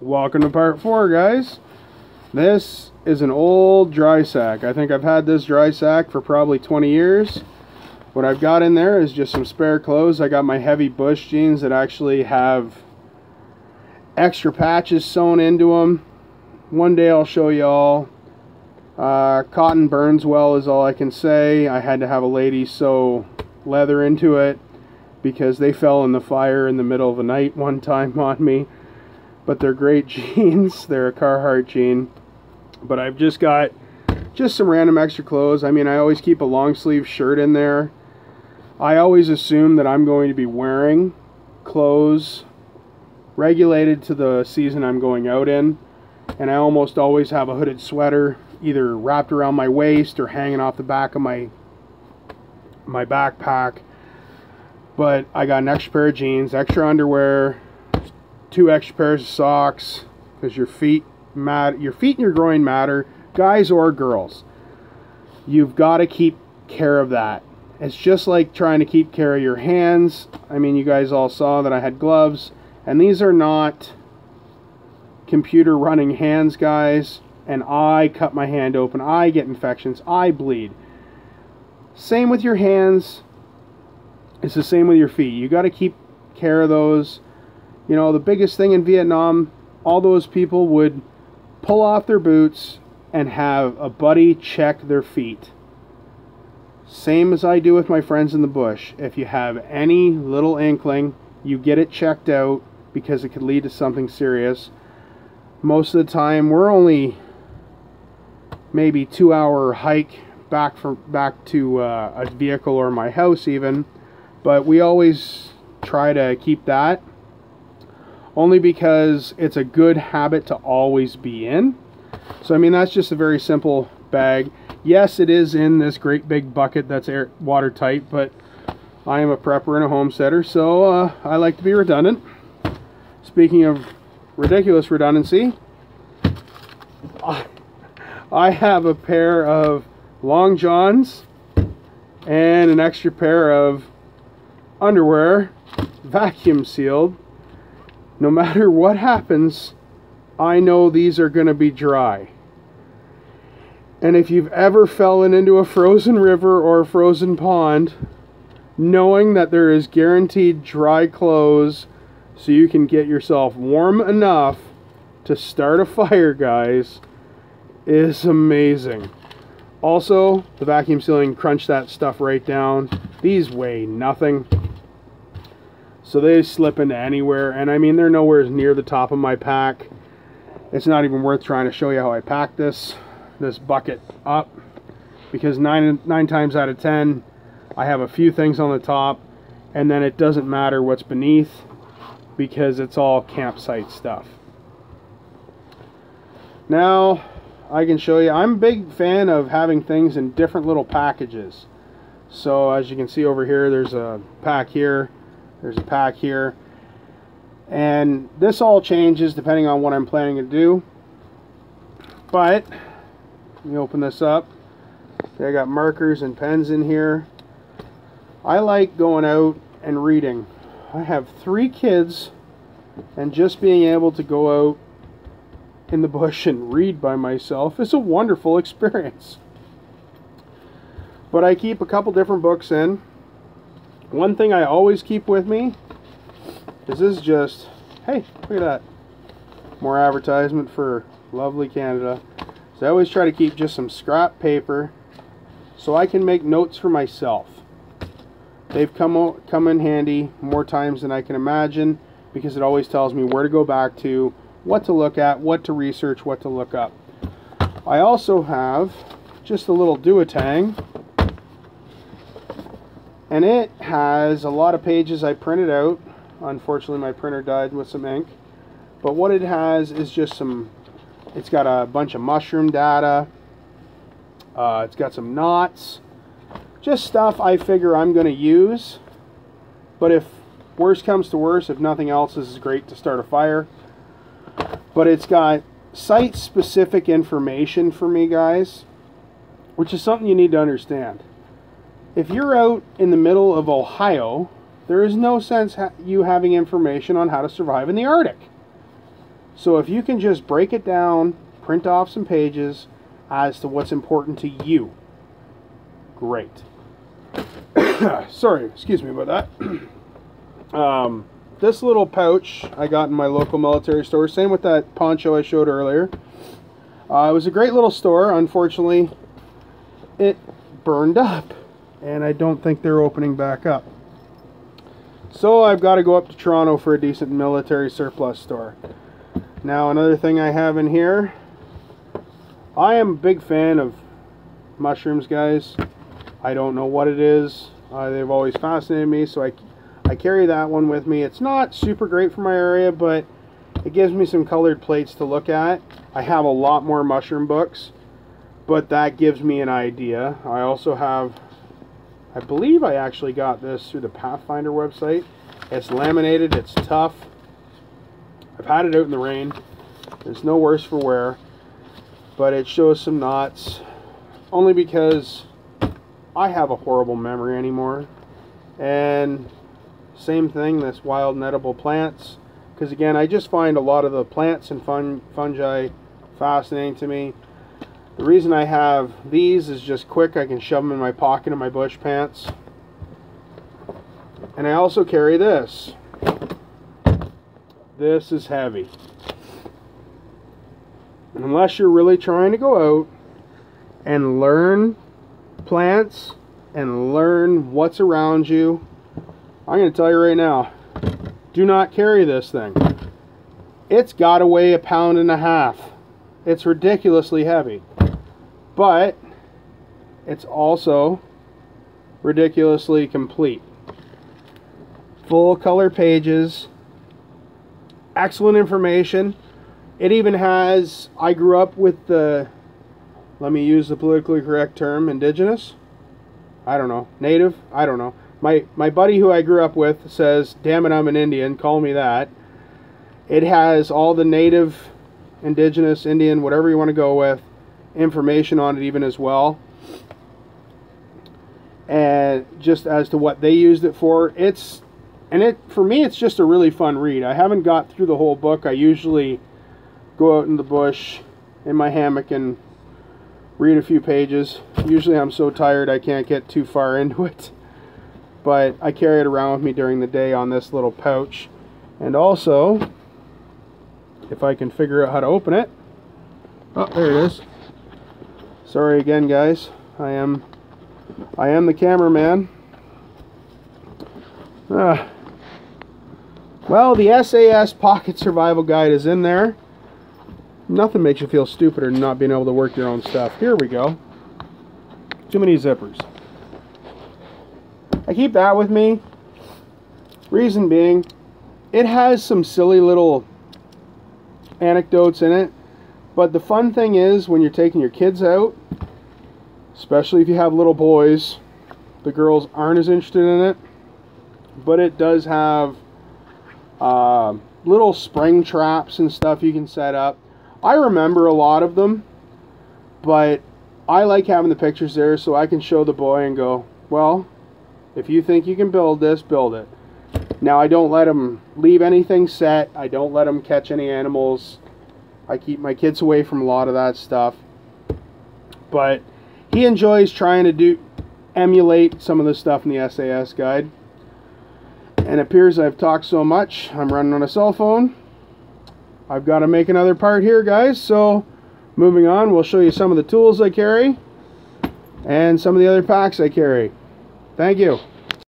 Welcome to part 4, guys. This is an old dry sack. I think I've had this dry sack for probably 20 years. What I've got in there is just some spare clothes. I got my heavy bush jeans that actually have extra patches sewn into them. One day I'll show y'all. Cotton burns well is all I can say. I had to have a lady sew leather into it because they fell in the fire in the middle of the night one time on me. But they're great jeans. They're a Carhartt jean. But I've just got some random extra clothes. I mean, I always keep a long sleeve shirt in there. I always assume that I'm going to be wearing clothes regulated to the season I'm going out in. And I almost always have a hooded sweater either wrapped around my waist or hanging off the back of my backpack. But I got an extra pair of jeans, extra underwear, 2 extra pairs of socks, because your feet and your groin matter, guys or girls. You've got to keep care of that. It's just like trying to keep care of your hands. I mean, you guys all saw that I had gloves, and these are not computer running hands, guys, and I cut my hand open, I get infections, I bleed. Same with your hands. It's the same with your feet. You got to keep care of those. You know, the biggest thing in Vietnam, all those people would pull off their boots and have a buddy check their feet. Same as I do with my friends in the bush. If you have any little inkling, you get it checked out because it could lead to something serious. Most of the time, we're only maybe 2-hour hike back to a vehicle or my house even, but we always try to keep that. Only because it's a good habit to always be in. So I mean, that's just a very simple bag. Yes, it is in this great big bucket that's watertight, but I am a prepper and a homesteader, so I like to be redundant. Speaking of ridiculous redundancy, I have a pair of long johns and an extra pair of underwear, vacuum sealed. No matter what happens, I know these are going to be dry. And if you've ever fallen into a frozen river or a frozen pond, knowing that there is guaranteed dry clothes so you can get yourself warm enough to start a fire, guys, is amazing. Also, the vacuum sealing crunched that stuff right down. These weigh nothing. So they slip into anywhere, and I mean, they're nowhere near the top of my pack. It's not even worth trying to show you how I pack this bucket up, because nine times out of 10, I have a few things on the top, and then it doesn't matter what's beneath, because it's all campsite stuff. Now, I can show you, I'm a big fan of having things in different little packages. So as you can see over here, there's a pack here. There's a pack here, and this all changes depending on what I'm planning to do. But let me open this up. I got markers and pens in here. I like going out and reading. I have 3 kids, and just being able to go out in the bush and read by myself is a wonderful experience. But I keep a couple different books in. One thing I always keep with me is this just, hey, look at that. More advertisement for lovely Canada. So I always try to keep just some scrap paper so I can make notes for myself. They've come in handy more times than I can imagine, because it always tells me where to go back to, what to look at, what to research, what to look up. I also have just a little duotang, and it has a lot of pages I printed out. Unfortunately, my printer died with some ink. But what it has is just it's got a bunch of mushroom data. It's got some knots. Just stuff I figure I'm going to use. But if worse comes to worse, if nothing else, this is great to start a fire. But it's got site-specific information for me, guys, which is something you need to understand. If you're out in the middle of Ohio, there is no sense you having information on how to survive in the Arctic. So if you can just break it down, print off some pages as to what's important to you, great. Sorry, excuse me about that. This little pouch I got in my local military store, same with that poncho I showed earlier. It was a great little store. Unfortunately, it burned up, and I don't think they're opening back up. So I've got to go up to Toronto for a decent military surplus store. Now, another thing I have in here, I am a big fan of mushrooms, guys. I don't know what it is. They've always fascinated me, so I carry that one with me. It's not super great for my area, but it gives me some colored plates to look at. I have a lot more mushroom books, but that gives me an idea. I also have, I believe I actually got this through the Pathfinder website. It's laminated, it's tough. I've had it out in the rain. It's no worse for wear, but it shows some knots, only because I have a horrible memory anymore. And same thing, this wild and edible plants, because again, I just find a lot of the plants and fungi fascinating to me. The reason I have these is just quick. I can shove them in my pocket of my bush pants. And I also carry this. This is heavy. Unless you're really trying to go out and learn plants and learn what's around you, I'm going to tell you right now, do not carry this thing. It's got to weigh 1.5 pounds. It's ridiculously heavy. But it's also ridiculously complete. Full color pages, excellent information. It even has, I grew up with the, let me use the politically correct term, indigenous? I don't know. Native? I don't know. My buddy who I grew up with says, damn it, I'm an Indian, call me that. It has all the native, indigenous, Indian, whatever you want to go with, information on it even as well. And just as to what they used it for, for me, it's just a really fun read. I haven't got through the whole book. I usually go out in the bush in my hammock and read a few pages. Usually I'm so tired I can't get too far into it. But I carry it around with me during the day on this little pouch. And also, if I can figure out how to open it. Oh, there it is. Sorry again, guys. I am the cameraman. Well, the SAS Pocket Survival Guide is in there. Nothing makes you feel stupider than not being able to work your own stuff. Here we go. Too many zippers. I keep that with me. Reason being, it has some silly little anecdotes in it. But the fun thing is, when you're taking your kids out, especially if you have little boys, the girls aren't as interested in it. But it does have little spring traps and stuff you can set up. I remember a lot of them, but I like having the pictures there so I can show the boy and go, well, if you think you can build this, build it. Now, I don't let them leave anything set. I don't let them catch any animals. I keep my kids away from a lot of that stuff. But he enjoys trying to emulate some of the stuff in the SAS guide. And it appears I've talked so much, I'm running on a cell phone. I've got to make another part here, guys. So, moving on, we'll show you some of the tools I carry and some of the other packs I carry. Thank you.